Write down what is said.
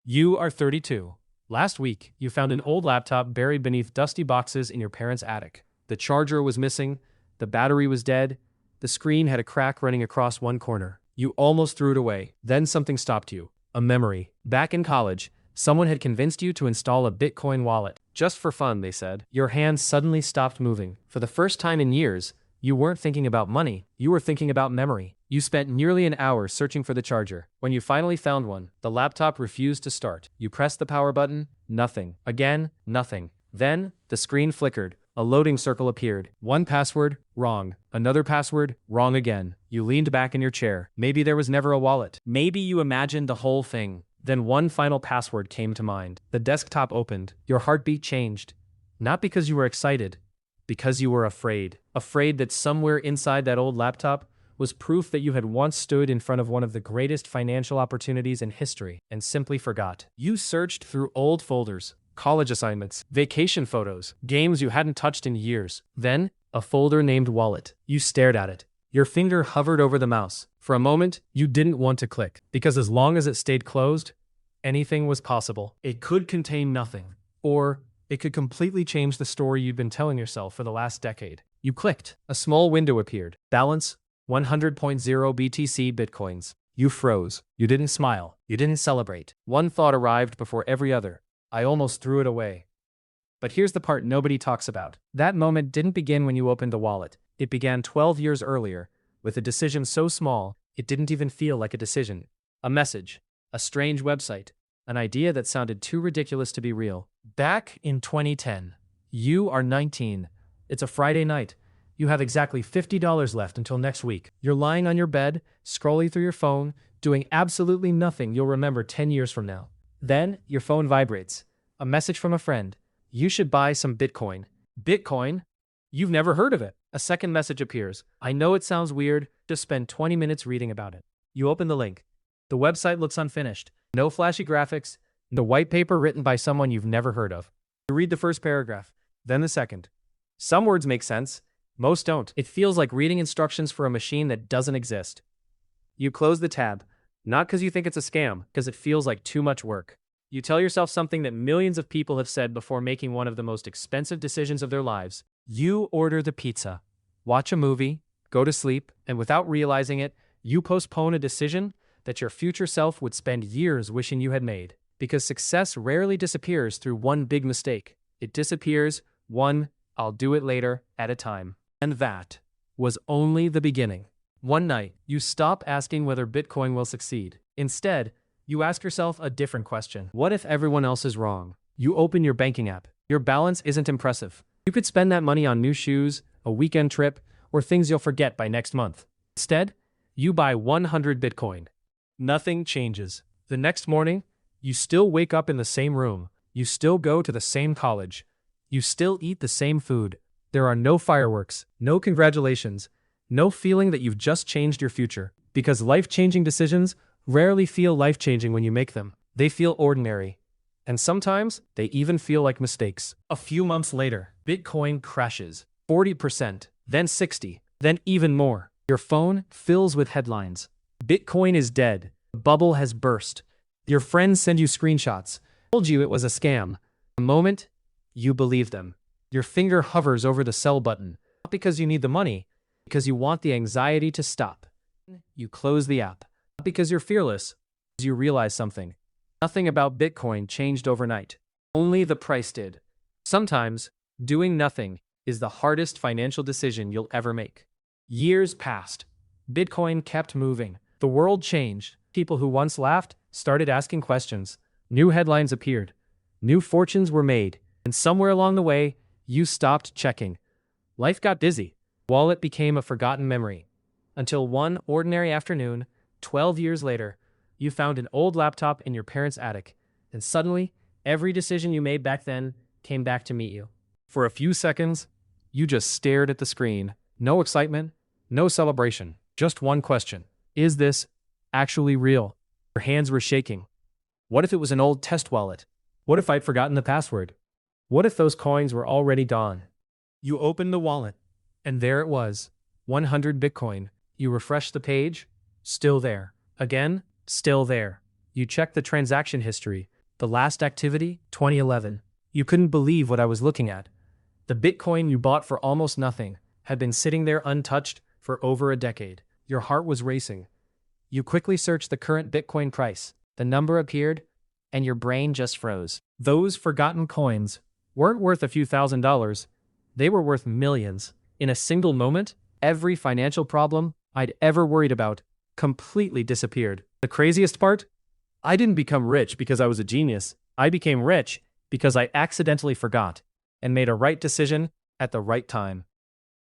You are 32. Last week, you found an old laptop buried beneath dusty boxes in your parents' attic. The charger was missing, the battery was dead, the screen had a crack running across one corner. You almost threw it away. Then something stopped you. A memory. Back in college, someone had convinced you to install a Bitcoin wallet. Just for fun, they said. Your hands suddenly stopped moving. For the first time in years, you weren't thinking about money, you were thinking about memory. You spent nearly an hour searching for the charger. When you finally found one, the laptop refused to start. You pressed the power button, nothing. Again, nothing. Then, the screen flickered. A loading circle appeared. One password, wrong. Another password, wrong again. You leaned back in your chair. Maybe there was never a wallet. Maybe you imagined the whole thing. Then one final password came to mind. The desktop opened. Your heartbeat changed. Not because you were excited, because you were afraid. Afraid that somewhere inside that old laptop was proof that you had once stood in front of one of the greatest financial opportunities in history and simply forgot. You searched through old folders, college assignments, vacation photos, games you hadn't touched in years. Then, a folder named Wallet. You stared at it. Your finger hovered over the mouse. For a moment, you didn't want to click, because as long as it stayed closed, anything was possible. It could contain nothing, or it could completely change the story you'd been telling yourself for the last decade. You clicked. A small window appeared. Balance, 100.0 BTC Bitcoins. You froze. You didn't smile. You didn't celebrate. One thought arrived before every other. I almost threw it away. But here's the part nobody talks about. That moment didn't begin when you opened the wallet. It began 12 years earlier, with a decision so small, it didn't even feel like a decision. A message. A strange website. An idea that sounded too ridiculous to be real. Back in 2010. You are 19. It's a Friday night. You have exactly $50 left until next week. You're lying on your bed, scrolling through your phone, doing absolutely nothing you'll remember 10 years from now. Then, your phone vibrates. A message from a friend. You should buy some Bitcoin. Bitcoin? You've never heard of it. A second message appears. I know it sounds weird, just spend 20 minutes reading about it. You open the link. The website looks unfinished. No flashy graphics, no white paper written by someone you've never heard of. You read the first paragraph, then the second. Some words make sense, most don't. It feels like reading instructions for a machine that doesn't exist. You close the tab, not because you think it's a scam, because it feels like too much work. You tell yourself something that millions of people have said before making one of the most expensive decisions of their lives. You order the pizza, watch a movie, go to sleep, and without realizing it, you postpone a decision that your future self would spend years wishing you had made. Because success rarely disappears through one big mistake. It disappears one, I'll do it later, at a time. And that was only the beginning. One night, you stop asking whether Bitcoin will succeed. Instead, you ask yourself a different question. What if everyone else is wrong? You open your banking app. Your balance isn't impressive. You could spend that money on new shoes, a weekend trip, or things you'll forget by next month. Instead, you buy 100 Bitcoin. Nothing changes. The next morning, you still wake up in the same room. You still go to the same college. You still eat the same food. There are no fireworks, no congratulations, no feeling that you've just changed your future. Because life-changing decisions rarely feel life-changing when you make them. They feel ordinary. And sometimes, they even feel like mistakes. A few months later, Bitcoin crashes. 40%, then 60%, then even more. Your phone fills with headlines. Bitcoin is dead. The bubble has burst. Your friends send you screenshots. Told you it was a scam. The moment, you believe them. Your finger hovers over the sell button. Not because you need the money, because you want the anxiety to stop. You close the app. Not because you're fearless, because you realize something. Nothing about Bitcoin changed overnight. Only the price did. Sometimes, doing nothing is the hardest financial decision you'll ever make. Years passed. Bitcoin kept moving. The world changed. People who once laughed started asking questions. New headlines appeared. New fortunes were made. And somewhere along the way, you stopped checking. Life got busy. Wallet became a forgotten memory. Until one ordinary afternoon, 12 years later, you found an old laptop in your parents' attic. And suddenly, every decision you made back then came back to meet you. For a few seconds, you just stared at the screen. No excitement, no celebration. Just one question. Is this actually real? Your hands were shaking. What if it was an old test wallet? What if I'd forgotten the password? What if those coins were already gone? You opened the wallet, and there it was, 100 Bitcoin. You refreshed the page, still there. Again, still there. You checked the transaction history, The last activity, 2011. You couldn't believe what I was looking at. The Bitcoin you bought for almost nothing had been sitting there untouched for over a decade. Your heart was racing. You quickly searched the current Bitcoin price. The number appeared, and your brain just froze. Those forgotten coins weren't worth a few $1,000s. They were worth millions. In a single moment, every financial problem I'd ever worried about completely disappeared. The craziest part? I didn't become rich because I was a genius. I became rich because I accidentally forgot and made a right decision at the right time.